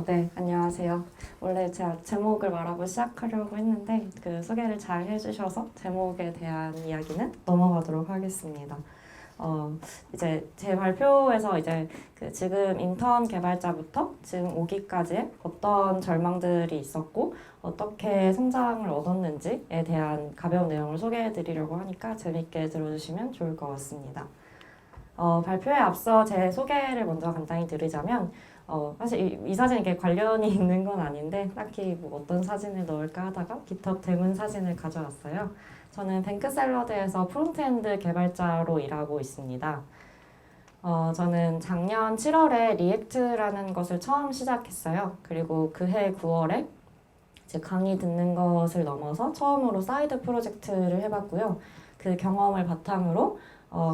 네, 안녕하세요. 원래 제가 제목을 말하고 시작하려고 했는데 그 소개를 잘 해주셔서 제목에 대한 이야기는 넘어가도록 하겠습니다. 이제 제 발표에서 이제 그 지금 인턴 개발자부터 지금 오기까지의 어떤 절망들이 있었고 어떻게 성장을 얻었는지에 대한 가벼운 내용을 소개해 드리려고 하니까 재밌게 들어주시면 좋을 것 같습니다. 발표에 앞서 제 소개를 먼저 간단히 드리자면 사실 이 사진이 이렇게 관련이 있는 건 아닌데 딱히 뭐 어떤 사진을 넣을까 하다가 깃허브 대문 사진을 가져왔어요. 저는 뱅크샐러드에서 프론트엔드 개발자로 일하고 있습니다. 저는 작년 7월에 리액트라는 것을 처음 시작했어요. 그리고 그해 9월에 이제 강의 듣는 것을 넘어서 처음으로 사이드 프로젝트를 해봤고요. 그 경험을 바탕으로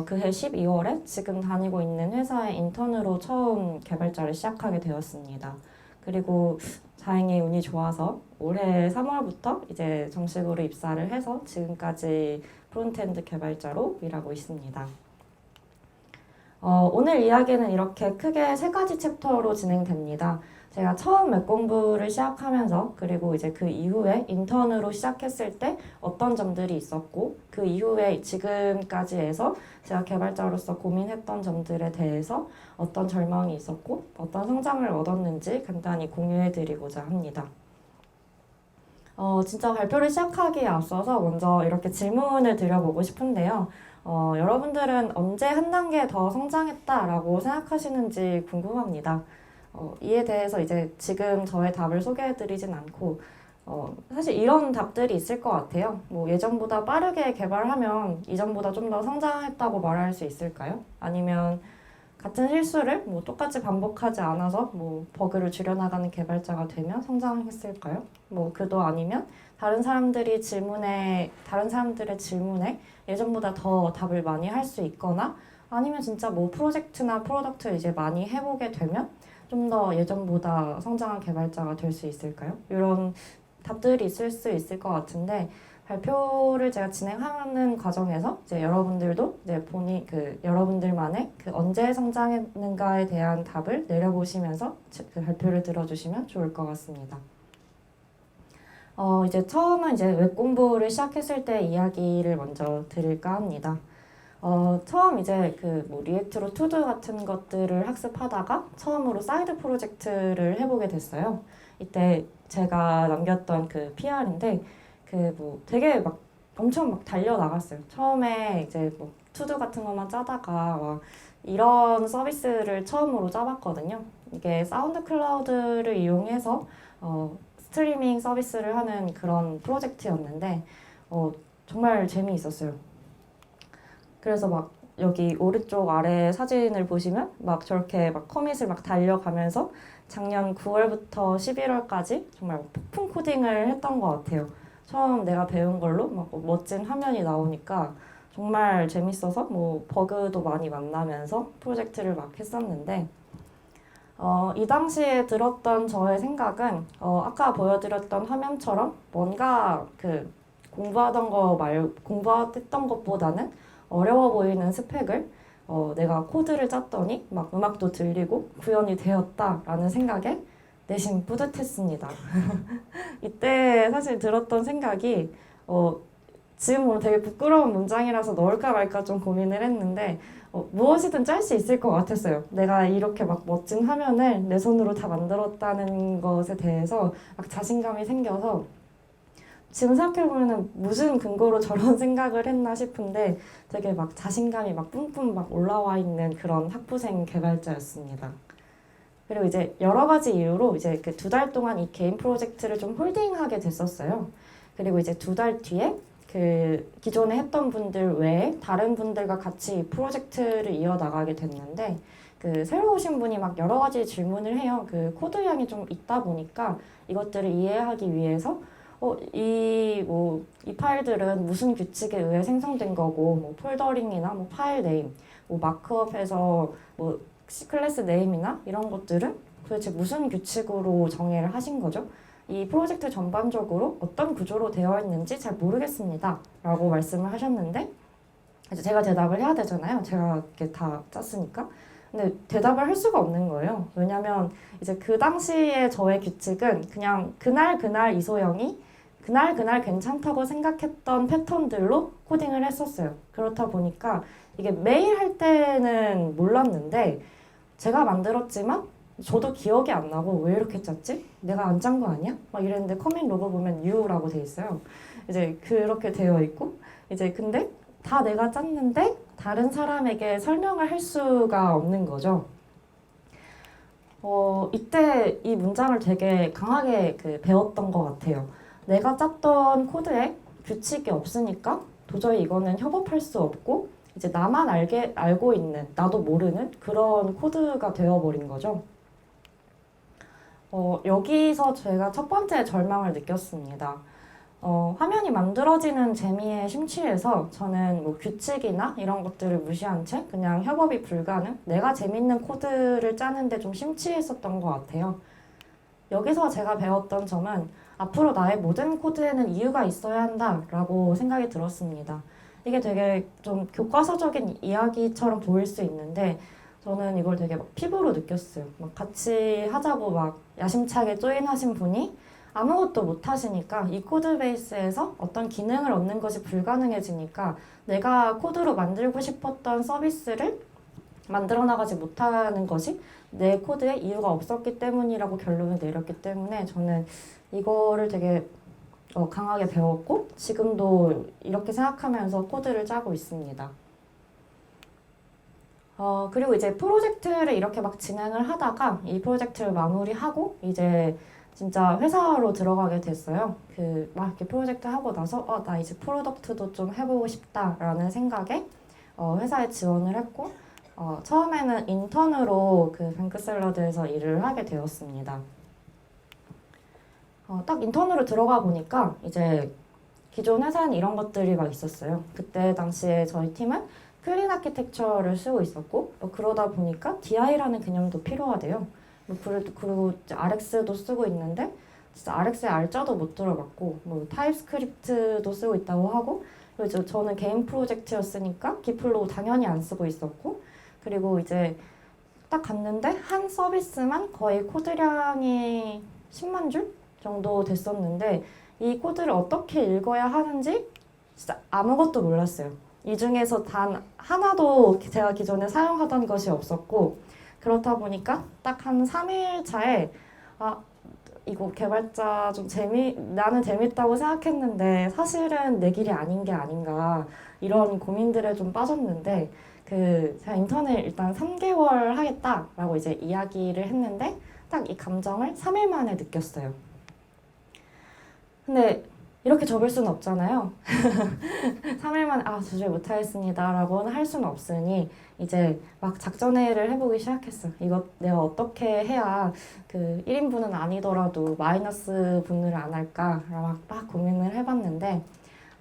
그해 12월에 지금 다니고 있는 회사의 인턴으로 처음 개발자를 시작하게 되었습니다. 그리고 다행히 운이 좋아서 올해 3월부터 이제 정식으로 입사를 해서 지금까지 프론트엔드 개발자로 일하고 있습니다. 오늘 이야기는 이렇게 크게 세 가지 챕터로 진행됩니다. 제가 처음 웹 공부를 시작하면서 그리고 이제 그 이후에 인턴으로 시작했을 때 어떤 점들이 있었고 그 이후에 지금까지 해서 제가 개발자로서 고민했던 점들에 대해서 어떤 절망이 있었고 어떤 성장을 얻었는지 간단히 공유해 드리고자 합니다. 진짜 발표를 시작하기에 앞서서 먼저 이렇게 질문을 드려보고 싶은데요. 여러분들은 언제 한 단계 더 성장했다라고 생각하시는지 궁금합니다. 이에 대해서 이제 지금 저의 답을 소개해드리진 않고 사실 이런 답들이 있을 것 같아요. 뭐 예전보다 빠르게 개발하면 이전보다 좀 더 성장했다고 말할 수 있을까요? 아니면 같은 실수를 뭐 똑같이 반복하지 않아서 뭐 버그를 줄여나가는 개발자가 되면 성장했을까요? 뭐 그도 아니면 다른 사람들의 질문에 예전보다 더 답을 많이 할 수 있거나 아니면 진짜 뭐 프로젝트나 프로덕트를 이제 많이 해보게 되면 좀 더 예전보다 성장한 개발자가 될 수 있을까요? 이런 답들이 있을 수 있을 것 같은데 발표를 제가 진행하는 과정에서 이제 여러분들도 이제 여러분들만의 그 언제 성장했는가에 대한 답을 내려보시면서 그 발표를 들어주시면 좋을 것 같습니다. 이제 처음은 이제 웹 공부를 시작했을 때 이야기를 먼저 드릴까 합니다. 처음 이제 그 뭐 리액트로 투두 같은 것들을 학습하다가 처음으로 사이드 프로젝트를 해보게 됐어요. 이때 제가 남겼던 그 PR인데 그 뭐 되게 막 엄청 막 달려 나갔어요. 처음에 이제 뭐 투두 같은 것만 짜다가 막 이런 서비스를 처음으로 짜봤거든요. 이게 사운드 클라우드를 이용해서 스트리밍 서비스를 하는 그런 프로젝트였는데 정말 재미있었어요. 그래서 막 여기 오른쪽 아래 사진을 보시면 막 저렇게 막 커밋을 막 달려가면서 작년 9월부터 11월까지 정말 폭풍 코딩을 했던 것 같아요. 처음 내가 배운 걸로 막 멋진 화면이 나오니까 정말 재밌어서 뭐 버그도 많이 만나면서 프로젝트를 막 했었는데 이 당시에 들었던 저의 생각은 아까 보여드렸던 화면처럼 뭔가 그 공부했던 것보다는 어려워 보이는 스펙을 내가 코드를 짰더니 막 음악도 들리고 구현이 되었다라는 생각에 내심 뿌듯했습니다. 이때 사실 들었던 생각이 지금으로 되게 부끄러운 문장이라서 넣을까 말까 좀 고민을 했는데 무엇이든 짤 수 있을 것 같았어요. 내가 이렇게 막 멋진 화면을 내 손으로 다 만들었다는 것에 대해서 막 자신감이 생겨서 지금 생각해보면 무슨 근거로 저런 생각을 했나 싶은데 되게 막 자신감이 막 뿜뿜 막 올라와 있는 그런 학부생 개발자였습니다. 그리고 이제 여러 가지 이유로 이제 그 2달 동안 이 개인 프로젝트를 좀 홀딩하게 됐었어요. 그리고 이제 2달 뒤에 그 기존에 했던 분들 외에 다른 분들과 같이 이 프로젝트를 이어나가게 됐는데 그 새로 오신 분이 막 여러 가지 질문을 해요. 그 코드량이 좀 있다 보니까 이것들을 이해하기 위해서 이 파일들은 무슨 규칙에 의해 생성된 거고, 뭐 폴더링이나 뭐 파일 네임, 뭐 마크업해서 뭐 클래스 네임이나 이런 것들은 도대체 무슨 규칙으로 정의를 하신 거죠? 이 프로젝트 전반적으로 어떤 구조로 되어 있는지 잘 모르겠습니다. 라고 말씀을 하셨는데, 이제 제가 대답을 해야 되잖아요. 제가 이렇게 다 짰으니까. 근데 대답을 할 수가 없는 거예요. 왜냐면 이제 그 당시에 저의 규칙은 그냥 그날 이소영이 그날 괜찮다고 생각했던 패턴들로 코딩을 했었어요. 그렇다 보니까 이게 매일 할 때는 몰랐는데 제가 만들었지만 저도 기억이 안 나고 왜 이렇게 짰지? 내가 안 짠 거 아니야? 막 이랬는데 커밋 로그 보면 U라고 돼 있어요. 이제 그렇게 되어 있고 이제 근데 다 내가 짰는데 다른 사람에게 설명을 할 수가 없는 거죠. 이때 이 문장을 되게 강하게 배웠던 것 같아요. 내가 짰던 코드에 규칙이 없으니까 도저히 이거는 협업할 수 없고 이제 나만 알고 있는 나도 모르는 그런 코드가 되어버린 거죠. 여기서 제가 첫 번째 절망을 느꼈습니다. 화면이 만들어지는 재미에 심취해서 저는 뭐 규칙이나 이런 것들을 무시한 채 그냥 협업이 불가능, 내가 재밌는 코드를 짜는데 좀 심취했었던 것 같아요. 여기서 제가 배웠던 점은 앞으로 나의 모든 코드에는 이유가 있어야 한다라고 생각이 들었습니다. 이게 되게 좀 교과서적인 이야기처럼 보일 수 있는데 저는 이걸 되게 막 피부로 느꼈어요. 막 같이 하자고 막 야심차게 조인하신 분이 아무것도 못 하시니까 이 코드 베이스에서 어떤 기능을 얻는 것이 불가능해지니까 내가 코드로 만들고 싶었던 서비스를 만들어 나가지 못하는 것이 내 코드에 이유가 없었기 때문이라고 결론을 내렸기 때문에 저는 이거를 되게 강하게 배웠고 지금도 이렇게 생각하면서 코드를 짜고 있습니다. 그리고 이제 프로젝트를 이렇게 막 진행을 하다가 이 프로젝트를 마무리하고 이제 진짜 회사로 들어가게 됐어요. 막 이렇게 프로젝트 하고 나서 나 이제 프로덕트도 좀 해보고 싶다라는 생각에 회사에 지원을 했고 처음에는 인턴으로 뱅크샐러드에서 일을 하게 되었습니다. 딱 인턴으로 들어가 보니까 이제 기존 회사는 이런 것들이 막 있었어요. 그때 당시에 저희 팀은 클린 아키텍처를 쓰고 있었고 그러다 보니까 DI라는 개념도 필요하대요. 그리고 RX도 쓰고 있는데 진짜 RX의 R자도 못 들어봤고 뭐 타입스크립트도 쓰고 있다고 하고 그리고 이제 저는 개인 프로젝트였으니까 기플로 당연히 안 쓰고 있었고 그리고 이제 딱 갔는데 한 서비스만 거의 코드량이 10만 줄 정도 됐었는데 이 코드를 어떻게 읽어야 하는지 진짜 아무것도 몰랐어요. 이 중에서 단 하나도 제가 기존에 사용하던 것이 없었고 그렇다 보니까 딱 한 3일 차에 이거 개발자 나는 재밌다고 생각했는데 사실은 내 길이 아닌 게 아닌가 이런 고민들에 좀 빠졌는데 제가 인턴을 일단 3개월 하겠다라고 이제 이야기를 했는데 딱 이 감정을 3일 만에 느꼈어요. 근데 이렇게 접을 수는 없잖아요. 3일 만에 도저히 못하겠습니다 라고는 할 수는 없으니 이제 막 작전회의를 해보기 시작했어요. 이거 내가 어떻게 해야 1인분은 아니더라도 마이너스 분을 안 할까 막 고민을 해봤는데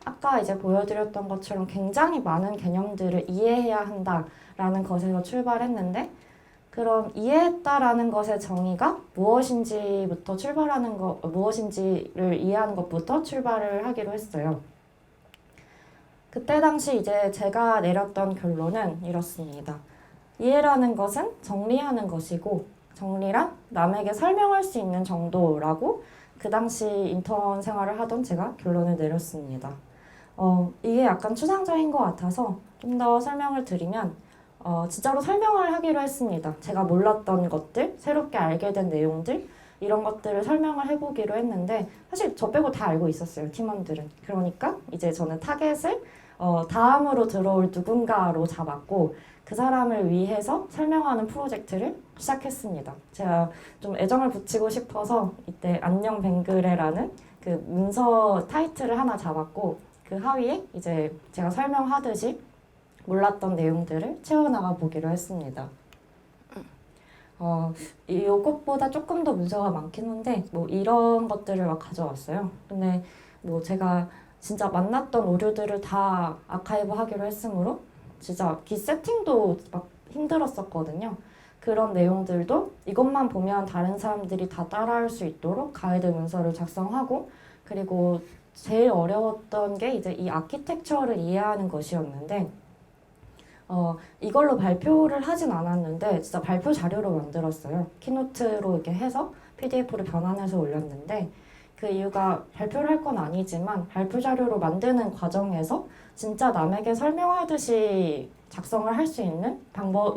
아까 이제 보여드렸던 것처럼 굉장히 많은 개념들을 이해해야 한다라는 것에서 출발했는데 그럼 이해했다라는 것의 정의가 무엇인지를 이해하는 것부터 출발을 하기로 했어요. 그때 당시 이제 제가 내렸던 결론은 이렇습니다. 이해라는 것은 정리하는 것이고 정리란 남에게 설명할 수 있는 정도라고 그 당시 인턴 생활을 하던 제가 결론을 내렸습니다. 이게 약간 추상적인 것 같아서 좀 더 설명을 드리면 진짜로 설명을 하기로 했습니다. 제가 몰랐던 것들, 새롭게 알게 된 내용들 이런 것들을 설명을 해보기로 했는데 사실 저 빼고 다 알고 있었어요, 팀원들은. 그러니까 이제 저는 타겟을 다음으로 들어올 누군가로 잡았고 그 사람을 위해서 설명하는 프로젝트를 시작했습니다. 제가 좀 애정을 붙이고 싶어서 이때 안녕 뱅그레라는 문서 타이틀을 하나 잡았고 그 하위에 이제 제가 설명하듯이 몰랐던 내용들을 채워나가 보기로 했습니다. 이것보다 조금 더 문서가 많긴 한데 뭐 이런 것들을 막 가져왔어요. 근데 뭐 제가 진짜 만났던 오류들을 다 아카이브 하기로 했으므로 진짜 기 세팅도 막 힘들었었거든요. 그런 내용들도 이것만 보면 다른 사람들이 다 따라할 수 있도록 가이드 문서를 작성하고 그리고 제일 어려웠던 게 이제 이 아키텍처를 이해하는 것이었는데 이걸로 발표를 하진 않았는데 진짜 발표 자료로 만들었어요. 키노트로 이렇게 해서 PDF로 변환해서 올렸는데 그 이유가 발표를 할 건 아니지만 발표 자료로 만드는 과정에서 진짜 남에게 설명하듯이 작성을 할 수 있는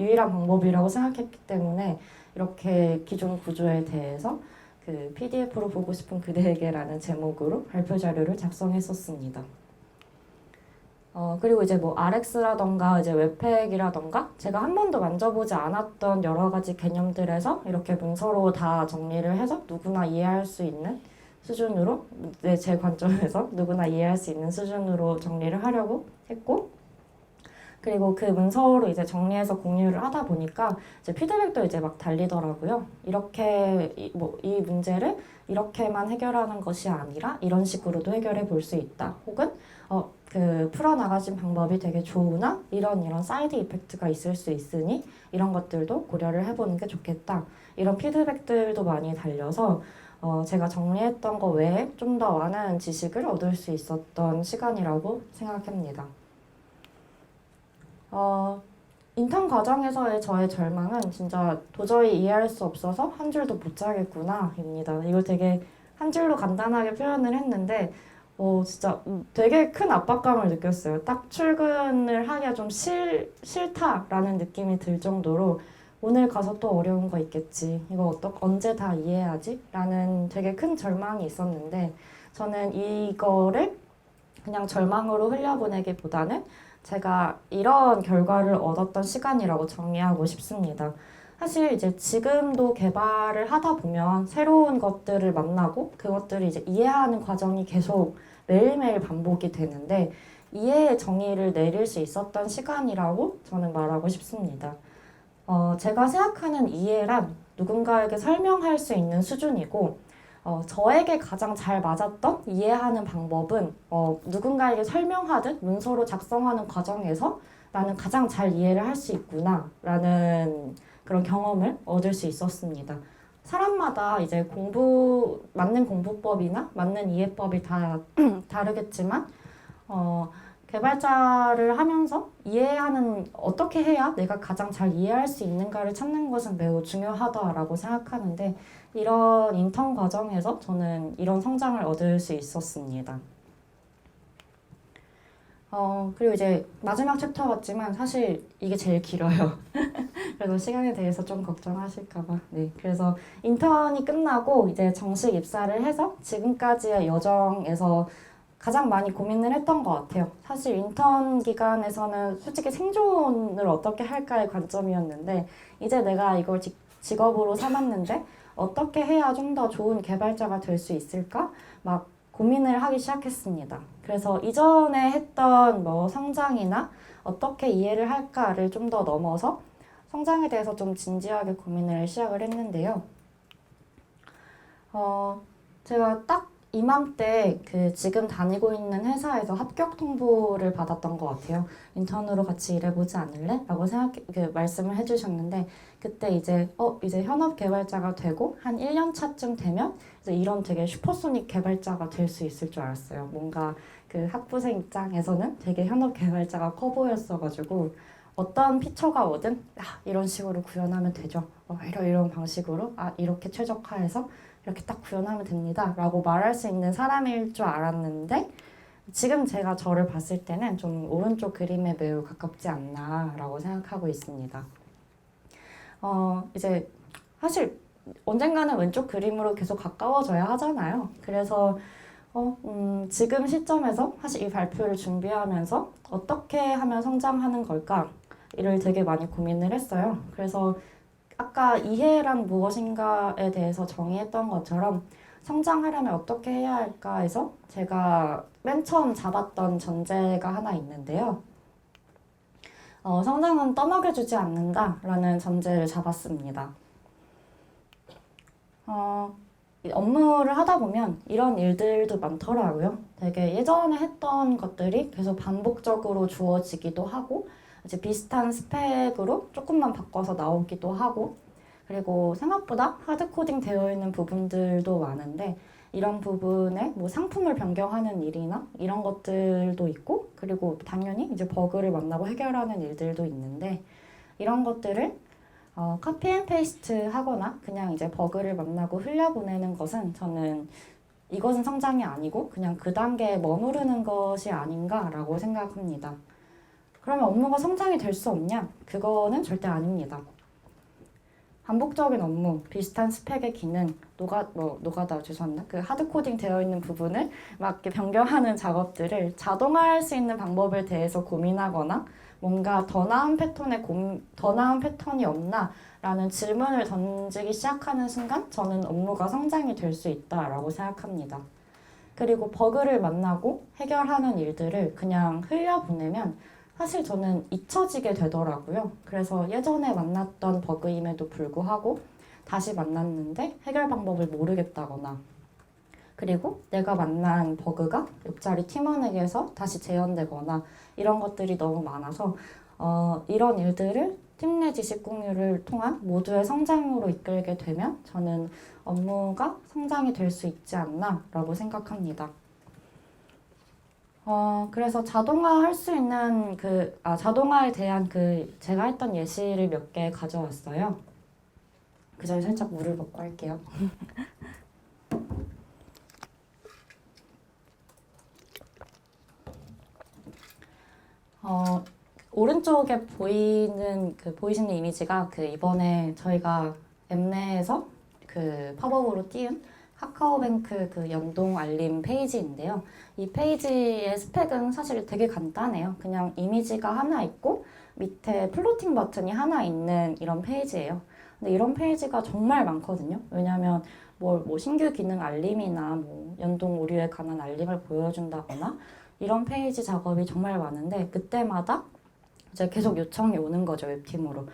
유일한 방법이라고 생각했기 때문에 이렇게 기존 구조에 대해서 그 PDF로 보고 싶은 그대에게라는 제목으로 발표 자료를 작성했었습니다. 그리고 이제 뭐 RX라던가 이제 웹팩이라던가 제가 한 번도 만져보지 않았던 여러 가지 개념들에서 이렇게 문서로 다 정리를 해서 누구나 이해할 수 있는 수준으로 제 관점에서 누구나 이해할 수 있는 수준으로 정리를 하려고 했고 그리고 그 문서로 이제 정리해서 공유를 하다 보니까 이제 피드백도 이제 막 달리더라고요. 이렇게 이 문제를 이렇게만 해결하는 것이 아니라 이런 식으로도 해결해 볼 수 있다. 혹은 그 풀어나가신 방법이 되게 좋으나 이런 사이드 이펙트가 있을 수 있으니 이런 것들도 고려를 해보는 게 좋겠다. 이런 피드백들도 많이 달려서 제가 정리했던 거 외에 좀 더 많은 지식을 얻을 수 있었던 시간이라고 생각합니다. 인턴 과정에서의 저의 절망은 진짜 도저히 이해할 수 없어서 한 줄도 못 짜겠구나 입니다. 이거 되게 한 줄로 간단하게 표현을 했는데 진짜 되게 큰 압박감을 느꼈어요. 딱 출근을 하기가 좀 싫다라는 느낌이 들 정도로 오늘 가서 또 어려운 거 있겠지. 이거 언제 다 이해하지? 라는 되게 큰 절망이 있었는데 저는 이거를 그냥 절망으로 흘려보내기보다는 제가 이런 결과를 얻었던 시간이라고 정의하고 싶습니다. 사실 이제 지금도 개발을 하다 보면 새로운 것들을 만나고 그것들을 이제 이해하는 과정이 계속 매일매일 반복이 되는데 이해의 정의를 내릴 수 있었던 시간이라고 저는 말하고 싶습니다. 제가 생각하는 이해란 누군가에게 설명할 수 있는 수준이고 저에게 가장 잘 맞았던 이해하는 방법은 누군가에게 설명하듯 문서로 작성하는 과정에서 나는 가장 잘 이해를 할 수 있구나 라는 그런 경험을 얻을 수 있었습니다. 사람마다 이제 맞는 공부법이나 맞는 이해법이 다 다르겠지만 개발자를 하면서 어떻게 해야 내가 가장 잘 이해할 수 있는가를 찾는 것은 매우 중요하다라고 생각하는데 이런 인턴 과정에서 저는 이런 성장을 얻을 수 있었습니다. 그리고 이제 마지막 챕터 같지만 사실 이게 제일 길어요. 그래서 시간에 대해서 좀 걱정하실까봐. 네. 그래서 인턴이 끝나고 이제 정식 입사를 해서 지금까지의 여정에서 가장 많이 고민을 했던 것 같아요. 사실 인턴 기간에서는 솔직히 생존을 어떻게 할까의 관점이었는데 이제 내가 이걸 직업으로 삼았는데 어떻게 해야 좀 더 좋은 개발자가 될 수 있을까? 막 고민을 하기 시작했습니다. 그래서 이전에 했던 성장이나 어떻게 이해를 할까를 좀 더 넘어서 성장에 대해서 좀 진지하게 고민을 시작을 했는데요. 제가 딱 이맘때 지금 다니고 있는 회사에서 합격 통보를 받았던 것 같아요. 인턴으로 같이 일해보지 않을래? 라고 말씀을 해주셨는데 그때 이제 현업 개발자가 되고 한 1년 차쯤 되면 이제 이런 되게 슈퍼소닉 개발자가 될 수 있을 줄 알았어요. 뭔가 그 학부생 입장에서는 되게 현업 개발자가 커 보였어가지고 어떤 피처가 오든 이런 식으로 구현하면 되죠. 이런 방식으로 이렇게 최적화해서 이렇게 딱 구현하면 됩니다 라고 말할 수 있는 사람일 줄 알았는데 지금 제가 저를 봤을 때는 좀 오른쪽 그림에 매우 가깝지 않나 라고 생각하고 있습니다. 이제 사실 언젠가는 왼쪽 그림으로 계속 가까워져야 하잖아요. 그래서 지금 시점에서 사실 이 발표를 준비하면서 어떻게 하면 성장하는 걸까? 이를 되게 많이 고민을 했어요. 그래서 아까 이해란 무엇인가에 대해서 정의했던 것처럼 성장하려면 어떻게 해야 할까 해서 제가 맨 처음 잡았던 전제가 하나 있는데요. 성장은 떠먹여주지 않는다라는 전제를 잡았습니다. 업무를 하다 보면 이런 일들도 많더라고요. 되게 예전에 했던 것들이 계속 반복적으로 주어지기도 하고 이제 비슷한 스펙으로 조금만 바꿔서 나오기도 하고 그리고 생각보다 하드코딩 되어 있는 부분들도 많은데 이런 부분에 뭐 상품을 변경하는 일이나 이런 것들도 있고, 그리고 당연히 이제 버그를 만나고 해결하는 일들도 있는데, 이런 것들을 카피 앤 페이스트 하거나 그냥 이제 버그를 만나고 흘려보내는 것은 저는 이것은 성장이 아니고 그냥 그 단계에 머무르는 것이 아닌가라고 생각합니다. 그러면 업무가 성장이 될 수 없냐? 그거는 절대 아닙니다. 반복적인 업무, 비슷한 스펙의 기능, 노가다 죄송합니다. 그 하드 코딩 되어 있는 부분을 막 이렇게 변경하는 작업들을 자동화할 수 있는 방법에 대해서 고민하거나 뭔가 더 나은 패턴이 없나라는 질문을 던지기 시작하는 순간 저는 업무가 성장이 될 수 있다라고 생각합니다. 그리고 버그를 만나고 해결하는 일들을 그냥 흘려보내면 사실 저는 잊혀지게 되더라고요. 그래서 예전에 만났던 버그임에도 불구하고 다시 만났는데 해결 방법을 모르겠다거나, 그리고 내가 만난 버그가 옆자리 팀원에게서 다시 재현되거나 이런 것들이 너무 많아서 이런 일들을 팀 내 지식 공유를 통한 모두의 성장으로 이끌게 되면 저는 업무가 성장이 될 수 있지 않나라고 생각합니다. 그래서 자동화할 수 있는 자동화에 대한 제가 했던 예시를 몇 개 가져왔어요. 그 전에 살짝 물을 먹고 할게요. 오른쪽에 보이시는 이미지가 이번에 저희가 앱내에서 팝업으로 띄운 카카오뱅크 연동 알림 페이지인데요. 이 페이지의 스펙은 사실 되게 간단해요. 그냥 이미지가 하나 있고 밑에 플로팅 버튼이 하나 있는 이런 페이지예요. 근데 이런 페이지가 정말 많거든요. 왜냐하면 뭐 신규 기능 알림이나 뭐 연동 오류에 관한 알림을 보여준다거나 이런 페이지 작업이 정말 많은데, 그때마다 이제 계속 요청이 오는 거죠, 웹팀으로.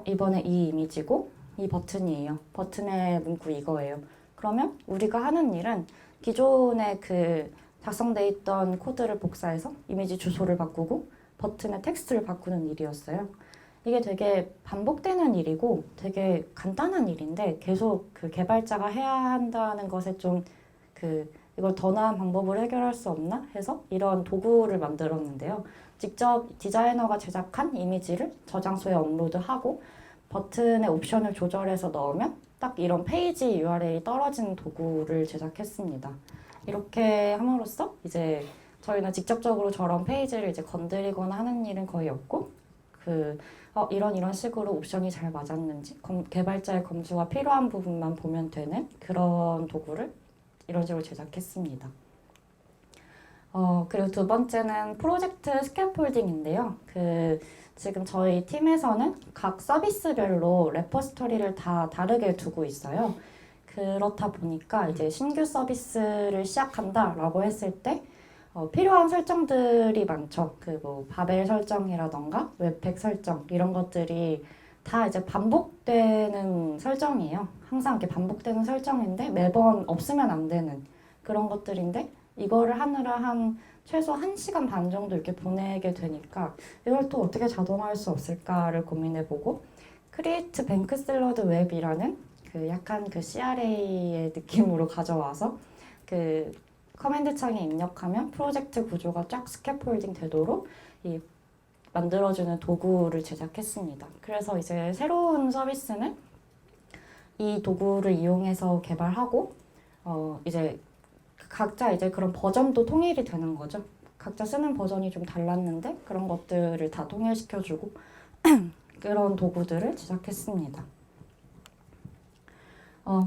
이번에 이 이미지고 이 버튼이에요. 버튼의 문구 이거예요. 그러면 우리가 하는 일은 기존에 작성돼 있던 코드를 복사해서 이미지 주소를 바꾸고 버튼의 텍스트를 바꾸는 일이었어요. 이게 되게 반복되는 일이고 되게 간단한 일인데 계속 개발자가 해야 한다는 것에 좀 이걸 더 나은 방법으로 해결할 수 없나 해서 이런 도구를 만들었는데요. 직접 디자이너가 제작한 이미지를 저장소에 업로드하고 버튼의 옵션을 조절해서 넣으면 딱 이런 페이지 URL이 떨어지는 도구를 제작했습니다. 이렇게 함으로써 이제 저희는 직접적으로 저런 페이지를 이제 건드리거나 하는 일은 거의 없고, 이런 식으로 옵션이 잘 맞았는지 개발자의 검수가 필요한 부분만 보면 되는 그런 도구를 이런 식으로 제작했습니다. 그리고 두 번째는 프로젝트 스캐폴딩인데요. 지금 저희 팀에서는 각 서비스별로 레포지토리를 다 다르게 두고 있어요. 그렇다 보니까 이제 신규 서비스를 시작한다라고 했을 때 필요한 설정들이 많죠. 뭐 바벨 설정이라던가 웹팩 설정 이런 것들이 다 이제 반복되는 설정이에요. 항상 이렇게 반복되는 설정인데 매번 없으면 안 되는 그런 것들인데, 이거를 하느라 최소 1시간 반 정도 이렇게 보내게 되니까 이걸 또 어떻게 자동화할 수 없을까를 고민해보고, 크리에이트 뱅크 샐러드 웹이라는 약간 CRA의 느낌으로 가져와서 커맨드 창에 입력하면 프로젝트 구조가 쫙 스캐폴딩 되도록 만들어주는 도구를 제작했습니다. 그래서 이제 새로운 서비스는 이 도구를 이용해서 개발하고 이제 각자 이제 그런 버전도 통일이 되는 거죠. 각자 쓰는 버전이 좀 달랐는데 그런 것들을 다 통일시켜주고 그런 도구들을 제작했습니다.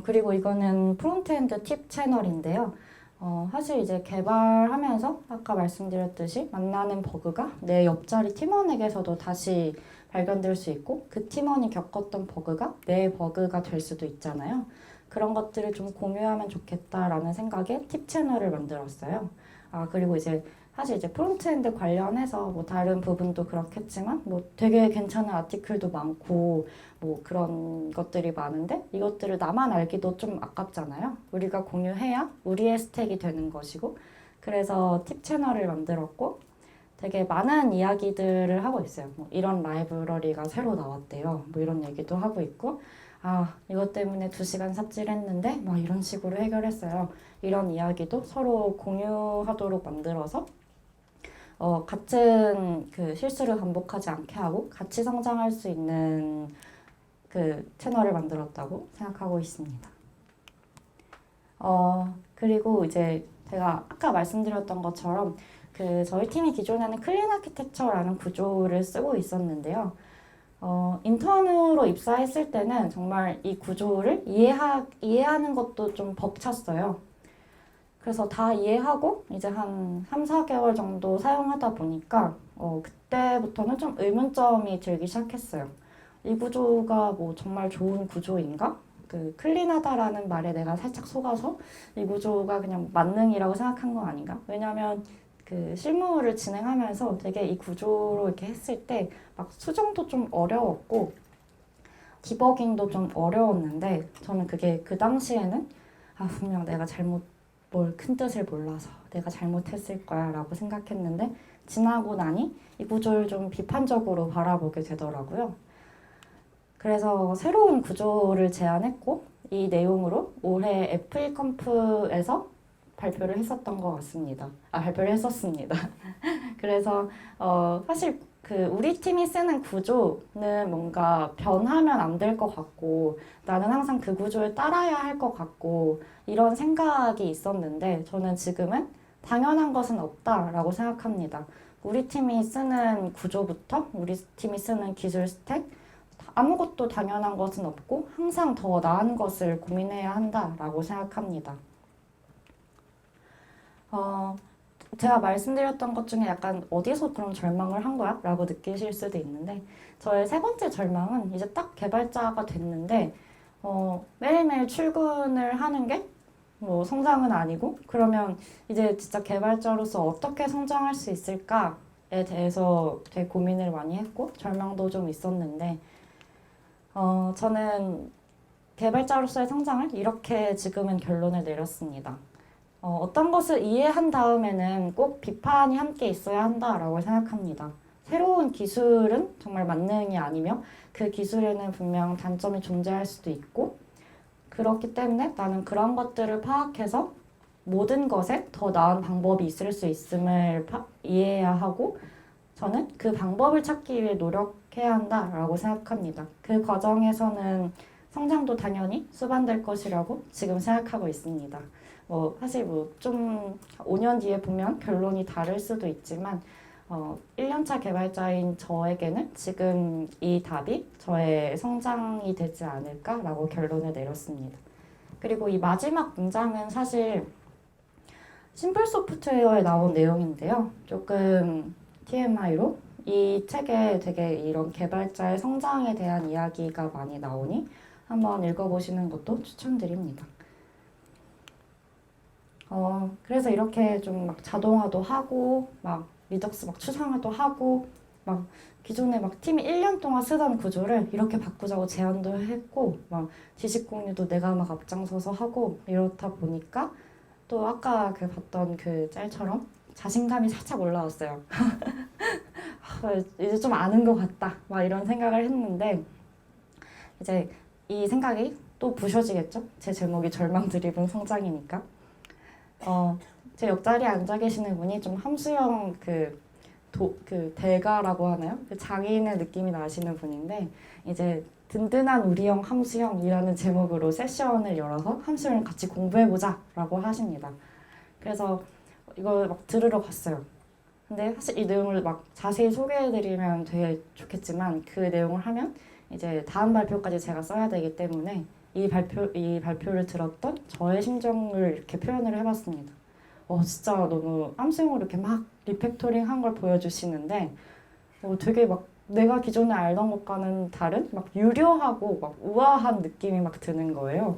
그리고 이거는 프론트엔드 팁 채널인데요. 사실 이제 개발하면서 아까 말씀드렸듯이 만나는 버그가 내 옆자리 팀원에게서도 다시 발견될 수 있고, 그 팀원이 겪었던 버그가 내 버그가 될 수도 있잖아요. 그런 것들을 좀 공유하면 좋겠다라는 생각에 팁 채널을 만들었어요. 그리고 사실 프론트엔드 관련해서 뭐 다른 부분도 그렇겠지만 뭐 되게 괜찮은 아티클도 많고 뭐 그런 것들이 많은데, 이것들을 나만 알기도 좀 아깝잖아요. 우리가 공유해야 우리의 스택이 되는 것이고, 그래서 팁 채널을 만들었고 되게 많은 이야기들을 하고 있어요. 뭐 이런 라이브러리가 새로 나왔대요. 뭐 이런 얘기도 하고 있고, 이것 때문에 2시간 삽질했는데 막 이런 식으로 해결했어요. 이런 이야기도 서로 공유하도록 만들어서 같은 그 실수를 반복하지 않게 하고 같이 성장할 수 있는 그 채널을 만들었다고 생각하고 있습니다. 그리고 이제 제가 아까 말씀드렸던 것처럼 그 저희 팀이 기존에는 클린 아키텍처라는 구조를 쓰고 있었는데요. 인턴으로 입사했을 때는 정말 이 구조를 이해하는 것도 좀 벅찼어요. 그래서 다 이해하고 이제 한 3, 4개월 정도 사용하다 보니까 그때부터는 좀 의문점이 들기 시작했어요. 이 구조가 뭐 정말 좋은 구조인가? 그 클린하다라는 말에 내가 살짝 속아서 이 구조가 그냥 만능이라고 생각한 거 아닌가? 왜냐면 그 실무를 진행하면서 되게 이 구조로 이렇게 했을 때 막 수정도 좀 어려웠고 디버깅도 좀 어려웠는데 저는 그게 그 당시에는 분명 내가 뭘 큰 뜻을 몰라서 내가 잘못했을 거야 라고 생각했는데 지나고 나니 이 구조를 좀 비판적으로 바라보게 되더라고요. 그래서 새로운 구조를 제안했고 이 내용으로 올해 애플 컴프에서 발표를 했었던 것 같습니다. 발표를 했었습니다. 그래서 사실 그 우리 팀이 쓰는 구조는 뭔가 변하면 안 될 것 같고 나는 항상 그 구조를 따라야 할 것 같고 이런 생각이 있었는데 저는 지금은 당연한 것은 없다라고 생각합니다. 우리 팀이 쓰는 구조부터 우리 팀이 쓰는 기술 스택 아무것도 당연한 것은 없고 항상 더 나은 것을 고민해야 한다라고 생각합니다. 제가 말씀드렸던 것 중에 약간 어디서 그런 절망을 한 거야? 라고 느끼실 수도 있는데 저의 3번째 절망은 이제 딱 개발자가 됐는데 매일매일 출근을 하는 게 뭐 성장은 아니고 그러면 이제 진짜 개발자로서 어떻게 성장할 수 있을까에 대해서 되게 고민을 많이 했고 절망도 좀 있었는데 저는 개발자로서의 성장을 이렇게 지금은 결론을 내렸습니다. 어떤 것을 이해한 다음에는 꼭 비판이 함께 있어야 한다라고 생각합니다. 새로운 기술은 정말 만능이 아니며 그 기술에는 분명 단점이 존재할 수도 있고 그렇기 때문에 나는 그런 것들을 파악해서 모든 것에 더 나은 방법이 있을 수 있음을 이해해야 하고 저는 그 방법을 찾기 위해 노력해야 한다라고 생각합니다. 그 과정에서는 성장도 당연히 수반될 것이라고 지금 생각하고 있습니다. 사실 좀 5년 뒤에 보면 결론이 다를 수도 있지만 1년차 개발자인 저에게는 지금 이 답이 저의 성장이 되지 않을까라고 결론을 내렸습니다. 그리고 이 마지막 문장은 사실 심플 소프트웨어에 나온 내용인데요. 조금 TMI로 이 책에 되게 이런 개발자의 성장에 대한 이야기가 많이 나오니 한번 읽어보시는 것도 추천드립니다. 그래서 이렇게 좀 막 자동화도 하고 막 리덕스 막 추상화도 하고 막 기존에 막 팀이 1년 동안 쓰던 구조를 이렇게 바꾸자고 제안도 했고 막 지식 공유도 내가 막 앞장서서 하고 이렇다 보니까 또 아까 그 봤던 그 짤처럼 자신감이 살짝 올라왔어요. 이제 좀 아는 것 같다 막 이런 생각을 했는데 이제 이 생각이 또 부셔지겠죠? 제 제목이 절망 드리븐 성장이니까. 제 옆자리에 앉아 계시는 분이 좀 함수형 그 대가라고 하나요? 그 장인의 느낌이 나시는 분인데 이제 든든한 우리형 함수형이라는 제목으로 세션을 열어서 함수형을 같이 공부해보자 라고 하십니다. 그래서 이걸 막 들으러 갔어요. 근데 사실 이 내용을 막 자세히 소개해드리면 되게 좋겠지만 그 내용을 하면 이제 다음 발표까지 제가 써야 되기 때문에 이 발표를 들었던 저의 심정을 이렇게 표현을 해봤습니다. 진짜 너무 함수형으로 이렇게 막 리팩토링 한 걸 보여주시는데 되게 막 내가 기존에 알던 것과는 다른 막 유려하고 막 우아한 느낌이 막 드는 거예요.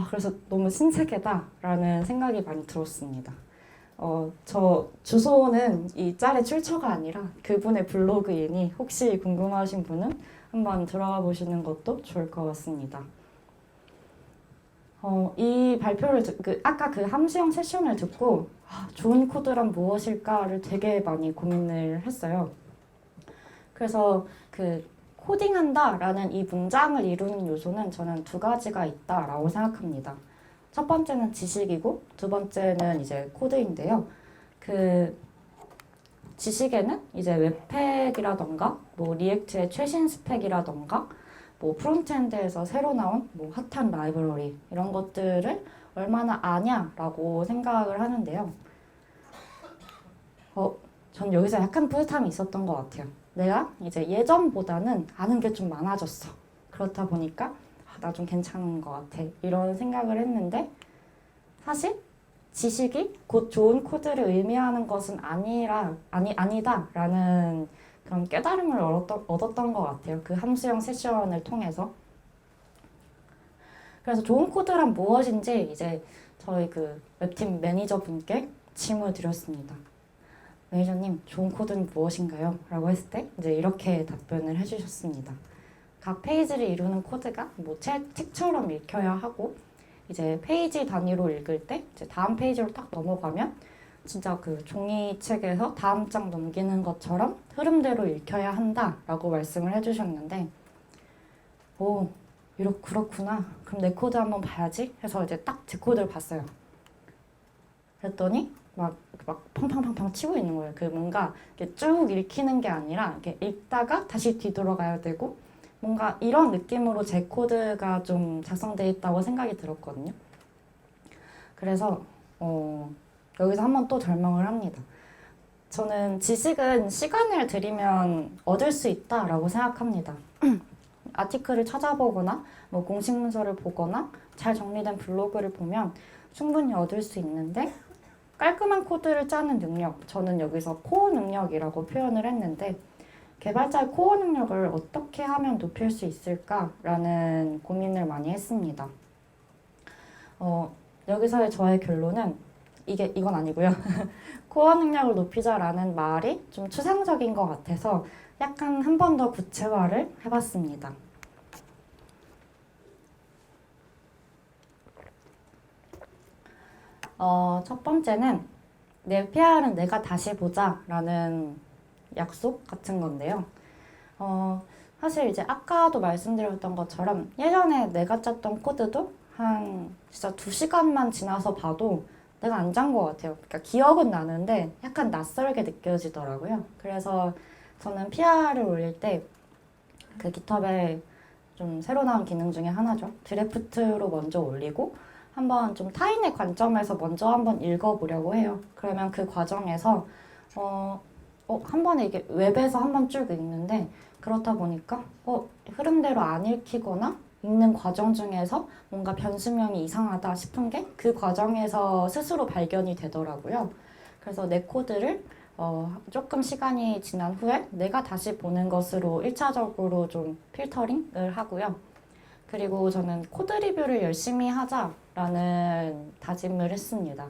그래서 너무 신세계다라는 생각이 많이 들었습니다. 저 주소는 이 짤의 출처가 아니라 그분의 블로그이니 혹시 궁금하신 분은 한번 들어가 보시는 것도 좋을 것 같습니다. 이 발표를 아까 그 함수형 세션을 듣고 좋은 코드란 무엇일까를 되게 많이 고민을 했어요. 그래서 그 코딩한다라는 이 문장을 이루는 요소는 저는 두 가지가 있다라고 생각합니다. 첫 번째는 지식이고 두 번째는 이제 코드인데요. 그 지식에는 이제 웹팩이라던가 뭐 리액트의 최신 스펙이라던가 뭐 프론트엔드에서 새로 나온 뭐 핫한 라이브러리 이런 것들을 얼마나 아냐라고 생각을 하는데요. 전 여기서 약간 뿌듯함이 있었던 것 같아요. 내가 이제 예전보다는 아는 게 좀 많아졌어. 그렇다 보니까 나 좀 괜찮은 것 같아. 이런 생각을 했는데 사실 지식이 곧 좋은 코드를 의미하는 것은 아니다라는 그런 깨달음을 얻었던 것 같아요. 그 함수형 세션을 통해서. 그래서 좋은 코드란 무엇인지 이제 저희 그 웹팀 매니저분께 질문을 드렸습니다. 매니저님, 좋은 코드는 무엇인가요? 라고 했을 때 이제 이렇게 답변을 해주셨습니다. 각 페이지를 이루는 코드가 뭐 책처럼 읽혀야 하고 이제 페이지 단위로 읽을 때 이제 다음 페이지로 딱 넘어가면 진짜 그 종이책에서 다음 장 넘기는 것처럼 흐름대로 읽혀야 한다라고 말씀을 해주셨는데 오, 그렇구나. 그럼 내 코드 한번 봐야지 해서 이제 딱 제 코드를 봤어요. 그랬더니 막 팡팡팡팡 치고 있는 거예요. 그 뭔가 이렇게 쭉 읽히는 게 아니라 이렇게 읽다가 다시 뒤돌아가야 되고 뭔가 이런 느낌으로 제 코드가 좀 작성되어 있다고 생각이 들었거든요. 그래서 여기서 한번 또 설명을 합니다. 저는 지식은 시간을 들이면 얻을 수 있다라고 생각합니다. 아티클을 찾아보거나 뭐 공식 문서를 보거나 잘 정리된 블로그를 보면 충분히 얻을 수 있는데 깔끔한 코드를 짜는 능력, 저는 여기서 코어 능력이라고 표현을 했는데 개발자의 코어 능력을 어떻게 하면 높일 수 있을까라는 고민을 많이 했습니다. 여기서의 저의 결론은 이건 아니고요. 코어 능력을 높이자라는 말이 좀 추상적인 것 같아서 약간 한 번 더 구체화를 해봤습니다. 첫 번째는 내 PR은 내가 다시 보자라는 약속 같은 건데요. 사실 이제 아까도 말씀드렸던 것처럼 예전에 내가 짰던 코드도 한 진짜 2시간만 지나서 봐도 내가 안 짠 것 같아요. 그러니까 기억은 나는데 약간 낯설게 느껴지더라고요. 그래서 저는 PR을 올릴 때 그 깃허브에 좀 새로 나온 기능 중에 하나죠. 드래프트로 먼저 올리고 한번 좀 타인의 관점에서 먼저 한번 읽어보려고 해요. 그러면 그 과정에서 한 번에 이게 웹에서 한번 쭉 읽는데 그렇다 보니까 흐름대로 안 읽히거나 읽는 과정 중에서 뭔가 변수명이 이상하다 싶은 게 그 과정에서 스스로 발견이 되더라고요. 그래서 내 코드를 조금 시간이 지난 후에 내가 다시 보는 것으로 1차적으로 좀 필터링을 하고요. 그리고 저는 코드 리뷰를 열심히 하자라는 다짐을 했습니다.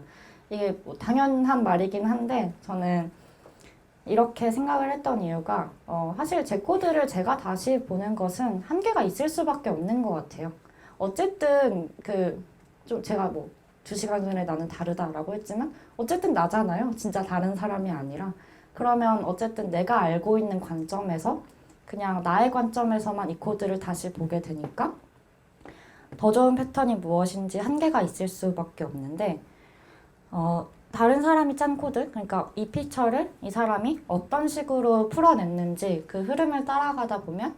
이게 뭐 당연한 말이긴 한데 저는 이렇게 생각을 했던 이유가 사실 제 코드를 제가 다시 보는 것은 한계가 있을 수밖에 없는 것 같아요. 어쨌든 좀 제가 뭐 2시간 전에 나는 다르다라고 했지만 어쨌든 나잖아요. 진짜 다른 사람이 아니라. 그러면 어쨌든 내가 알고 있는 관점에서 그냥 나의 관점에서만 이 코드를 다시 보게 되니까 더 좋은 패턴이 무엇인지 한계가 있을 수밖에 없는데 다른 사람이 짠 코드, 그러니까 이 피처를 이 사람이 어떤 식으로 풀어냈는지 그 흐름을 따라가다 보면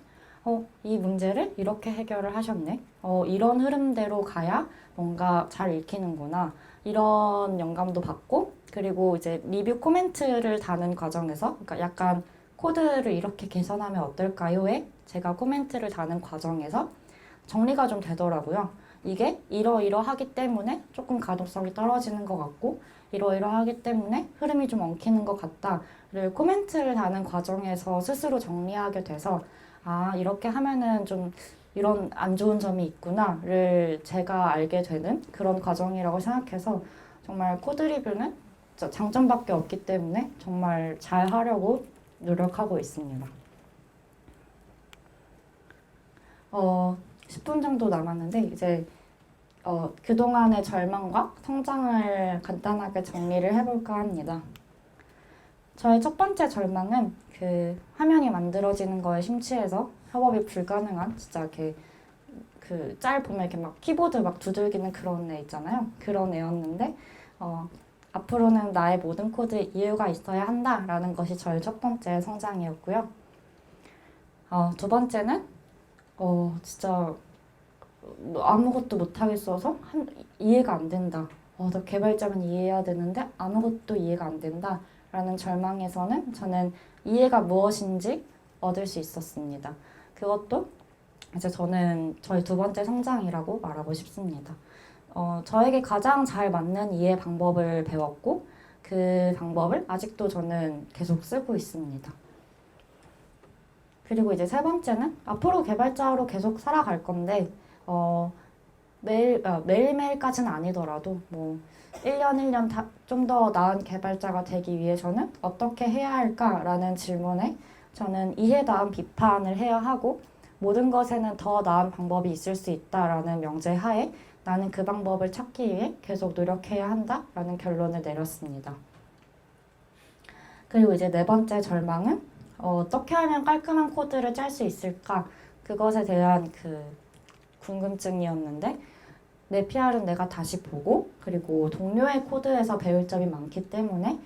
이 문제를 이렇게 해결을 하셨네. 이런 흐름대로 가야 뭔가 잘 읽히는구나. 이런 영감도 받고 그리고 이제 리뷰 코멘트를 다는 과정에서 그러니까 약간 코드를 이렇게 개선하면 어떨까요?에 제가 코멘트를 다는 과정에서 정리가 좀 되더라고요. 이게 이러이러하기 때문에 조금 가독성이 떨어지는 것 같고 이러이러하기 때문에 흐름이 좀 엉키는 것 같다를 코멘트를 다는 과정에서 스스로 정리하게 돼서 이렇게 하면은 좀 이런 안 좋은 점이 있구나를 제가 알게 되는 그런 과정이라고 생각해서 정말 코드 리뷰는 장점밖에 없기 때문에 정말 잘 하려고 노력하고 있습니다. 10분 정도 남았는데 이제 그동안의 절망과 성장을 간단하게 정리를 해볼까 합니다. 저의 첫 번째 절망은 그 화면이 만들어지는 거에 심취해서 협업이 불가능한 진짜 이렇게 그 짤 보면 이렇게 막 키보드 막 두들기는 그런 애 있잖아요. 그런 애였는데 앞으로는 나의 모든 코드에 이유가 있어야 한다라는 것이 저의 첫 번째 성장이었고요. 두 번째는 진짜 아무것도 못하겠어서 이해가 안 된다. 너 개발자면 이해해야 되는데 아무것도 이해가 안 된다. 라는 절망에서는 저는 이해가 무엇인지 얻을 수 있었습니다. 그것도 이제 저는 저의 두 번째 성장이라고 말하고 싶습니다. 저에게 가장 잘 맞는 이해 방법을 배웠고 그 방법을 아직도 저는 계속 쓰고 있습니다. 그리고 이제 세 번째는 앞으로 개발자로 계속 살아갈 건데 매일매일까지는 아니더라도 뭐 1년 1년 좀 더 나은 개발자가 되기 위해서는 어떻게 해야 할까라는 질문에 저는 이해 다음 비판을 해야 하고 모든 것에는 더 나은 방법이 있을 수 있다라는 명제하에 나는 그 방법을 찾기 위해 계속 노력해야 한다라는 결론을 내렸습니다. 그리고 이제 네 번째 절망은 어떻게 하면 깔끔한 코드를 짤 수 있을까? 그것에 대한 그 궁금증이었는데 내 PR은 내가 다시 보고 그리고 동료의 코드에서 배울 점이 많기 때문에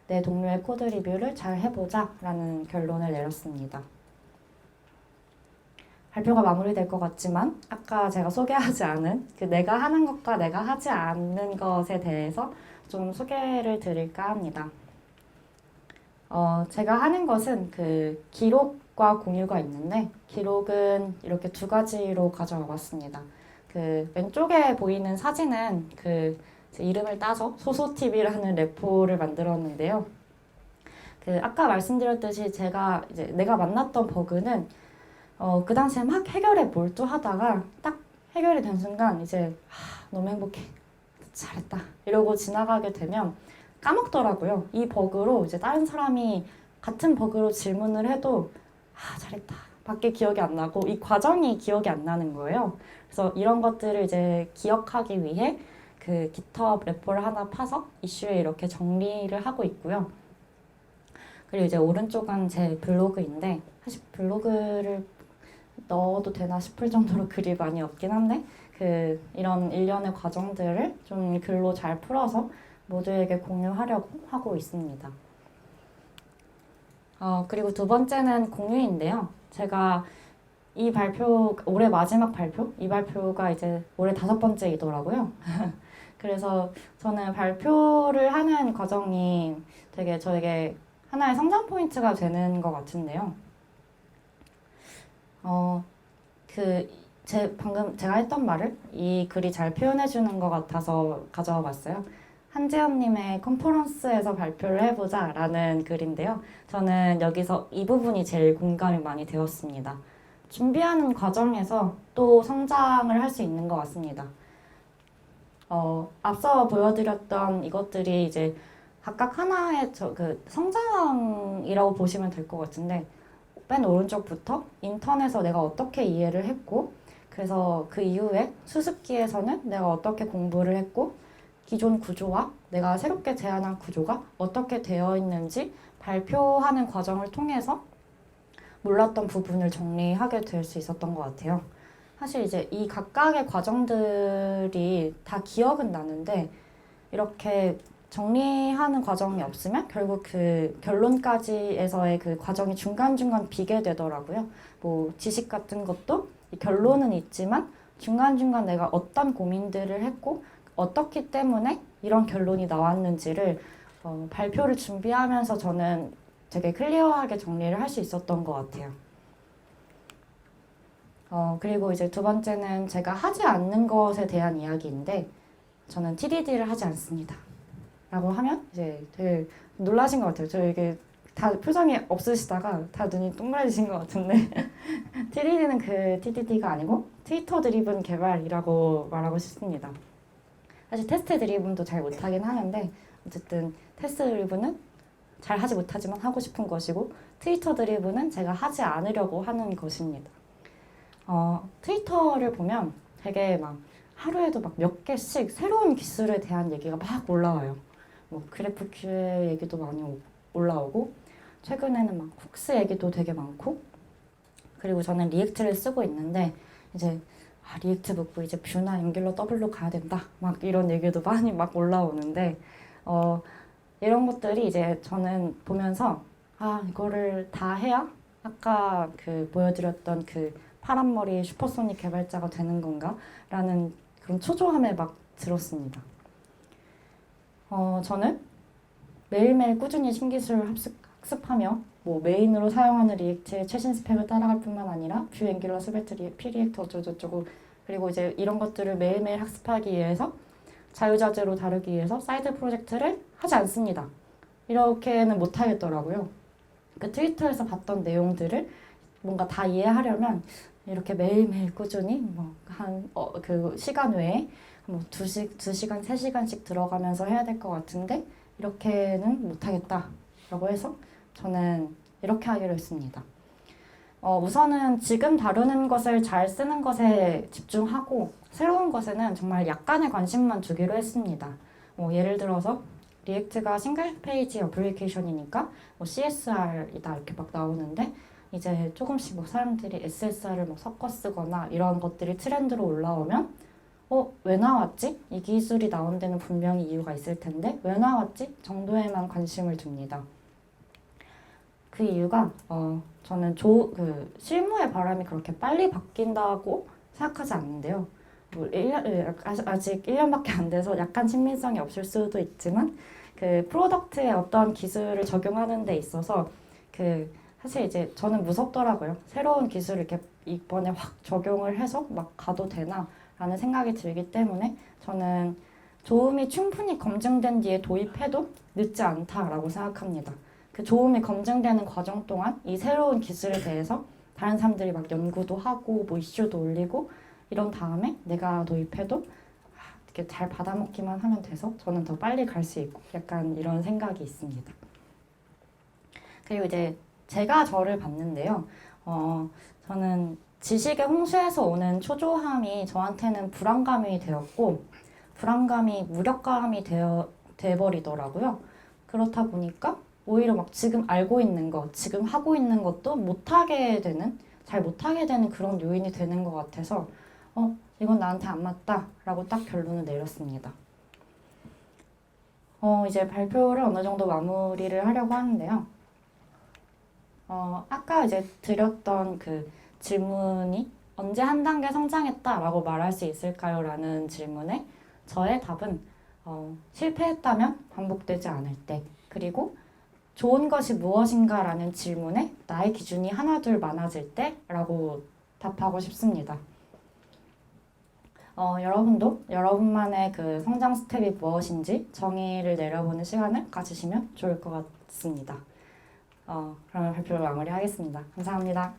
내 동료의 코드 리뷰를 잘 해보자 라는 결론을 내렸습니다. 발표가 마무리될 것 같지만 아까 제가 소개하지 않은 그 내가 하는 것과 내가 하지 않는 것에 대해서 좀 소개를 드릴까 합니다. 제가 하는 것은 그 기록과 공유가 있는데 기록은 이렇게 두 가지로 가져와 봤습니다. 그 왼쪽에 보이는 사진은 제 이름을 따서 소소TV라는 레포를 만들었는데요. 아까 말씀드렸듯이 내가 만났던 버그는 그 당시에 막 해결에 몰두하다가 딱 해결이 된 순간 이제 너무 행복해, 잘했다 이러고 지나가게 되면 까먹더라고요. 이 버그로 이제 다른 사람이 같은 버그로 질문을 해도 잘했다 밖에 기억이 안 나고 이 과정이 기억이 안 나는 거예요. 그래서 이런 것들을 이제 기억하기 위해 그 GitHub 레포를 하나 파서 이슈에 이렇게 정리를 하고 있고요. 그리고 이제 오른쪽은 제 블로그인데 사실 블로그를 넣어도 되나 싶을 정도로 글이 많이 없긴 한데 이런 일련의 과정들을 좀 글로 잘 풀어서 모두에게 공유하려고 하고 있습니다. 그리고 두 번째는 공유인데요. 제가 이 발표, 올해 마지막 발표? 이 발표가 이제 올해 5번째이더라고요. 그래서 저는 발표를 하는 과정이 되게 저에게 하나의 성장 포인트가 되는 것 같은데요. 방금 제가 했던 말을 이 글이 잘 표현해주는 것 같아서 가져와 봤어요. 한지연님의 컨퍼런스에서 발표를 해보자 라는 글인데요. 저는 여기서 이 부분이 제일 공감이 많이 되었습니다. 준비하는 과정에서 또 성장을 할 수 있는 것 같습니다. 앞서 보여드렸던 이것들이 이제 각각 하나의 성장이라고 보시면 될 것 같은데 맨 오른쪽부터 인턴에서 내가 어떻게 이해를 했고 그래서 그 이후에 수습기에서는 내가 어떻게 공부를 했고 기존 구조와 내가 새롭게 제안한 구조가 어떻게 되어 있는지 발표하는 과정을 통해서 몰랐던 부분을 정리하게 될 수 있었던 것 같아요. 사실 이제 이 각각의 과정들이 다 기억은 나는데 이렇게 정리하는 과정이 없으면 결국 그 결론까지에서의 그 과정이 중간중간 비게 되더라고요. 뭐 지식 같은 것도 결론은 있지만 중간중간 내가 어떤 고민들을 했고 어떻기 때문에 이런 결론이 나왔는지를 발표를 준비하면서 저는 되게 클리어하게 정리를 할 수 있었던 것 같아요. 그리고 이제 두 번째는 제가 하지 않는 것에 대한 이야기인데 저는 TDD를 하지 않습니다. 라고 하면 이제 되게 놀라신 것 같아요. 저 이게 다 표정이 없으시다가 다 눈이 동그라지신 것 같은데 TDD는 그 TDD가 아니고 트위터 드리븐 개발이라고 말하고 싶습니다. 사실 테스트 드리븐도 잘 못하긴 하는데 어쨌든 테스트 드리븐은 잘 하지 못하지만 하고 싶은 것이고 트위터 드리븐은 제가 하지 않으려고 하는 것입니다. 트위터를 보면 되게 막 하루에도 막 몇 개씩 새로운 기술에 대한 얘기가 막 올라와요. 뭐 그래프 큐의 얘기도 많이 오고 올라오고 최근에는 막 훅스 얘기도 되게 많고 그리고 저는 리액트를 쓰고 있는데 이제 리액트 붙고 이제 뷰나 앵귤러 더블로 가야 된다 막 이런 얘기도 많이 막 올라오는데 이런 것들이 이제 저는 보면서 이거를 다 해야 아까 그 보여드렸던 그 파란머리 슈퍼소닉 개발자가 되는 건가? 라는 그런 초조함에 막 들었습니다. 저는 매일매일 꾸준히 신기술을 학습하며 뭐 메인으로 사용하는 리액트의 최신 스펙을 따라갈 뿐만 아니라 뷰, 앵귤러, 스베트, 피리액트 어쩌고저쩌고 그리고 이제 이런 것들을 매일매일 학습하기 위해서 자유자재로 다루기 위해서 사이드 프로젝트를 하지 않습니다. 이렇게는 못하겠더라고요. 그 트위터에서 봤던 내용들을 뭔가 다 이해하려면 이렇게 매일매일 꾸준히 그 시간 외에 뭐 2시간, 3시간씩 들어가면서 해야 될 것 같은데 이렇게는 못하겠다라고 해서 저는 이렇게 하기로 했습니다. 우선은 지금 다루는 것을 잘 쓰는 것에 집중하고 새로운 것에는 정말 약간의 관심만 두기로 했습니다. 예를 들어서 리액트가 싱글 페이지 어플리케이션이니까 CSR이다 이렇게 막 나오는데 이제 조금씩 뭐 사람들이 SSR을 뭐 섞어 쓰거나 이런 것들이 트렌드로 올라오면 왜 나왔지? 이 기술이 나온 데는 분명히 이유가 있을 텐데 왜 나왔지? 정도에만 관심을 둡니다. 그 이유가 저는 실무의 바람이 그렇게 빨리 바뀐다고 생각하지 않는데요. 뭐 아직 1년밖에 안 돼서 약간 친밀성이 없을 수도 있지만 그 프로덕트에 어떤 기술을 적용하는 데 있어서 사실 이제 저는 무섭더라고요. 새로운 기술을 이렇게 이번에 확 적용을 해서 막 가도 되나 라는 생각이 들기 때문에 저는 좋음이 충분히 검증된 뒤에 도입해도 늦지 않다라고 생각합니다. 그 좋음이 검증되는 과정 동안 이 새로운 기술에 대해서 다른 사람들이 막 연구도 하고 뭐 이슈도 올리고 이런 다음에 내가 도입해도 이렇게 잘 받아먹기만 하면 돼서 저는 더 빨리 갈 수 있고 약간 이런 생각이 있습니다. 그리고 이제 제가 저를 봤는데요. 저는 지식의 홍수에서 오는 초조함이 저한테는 불안감이 되었고 불안감이 무력감이 돼버리더라고요. 그렇다 보니까 오히려 막 지금 알고 있는 거, 지금 하고 있는 것도 잘 못하게 되는 그런 요인이 되는 것 같아서 이건 나한테 안 맞다 라고 딱 결론을 내렸습니다. 이제 발표를 어느 정도 마무리를 하려고 하는데요. 아까 이제 드렸던 그 질문이 언제 한 단계 성장했다라고 말할 수 있을까요? 라는 질문에 저의 답은 실패했다면 반복되지 않을 때 그리고 좋은 것이 무엇인가 라는 질문에 나의 기준이 하나둘 많아질 때 라고 답하고 싶습니다. 여러분도 여러분만의 그 성장 스텝이 무엇인지 정의를 내려보는 시간을 가지시면 좋을 것 같습니다. 그러면 발표를 마무리하겠습니다. 감사합니다.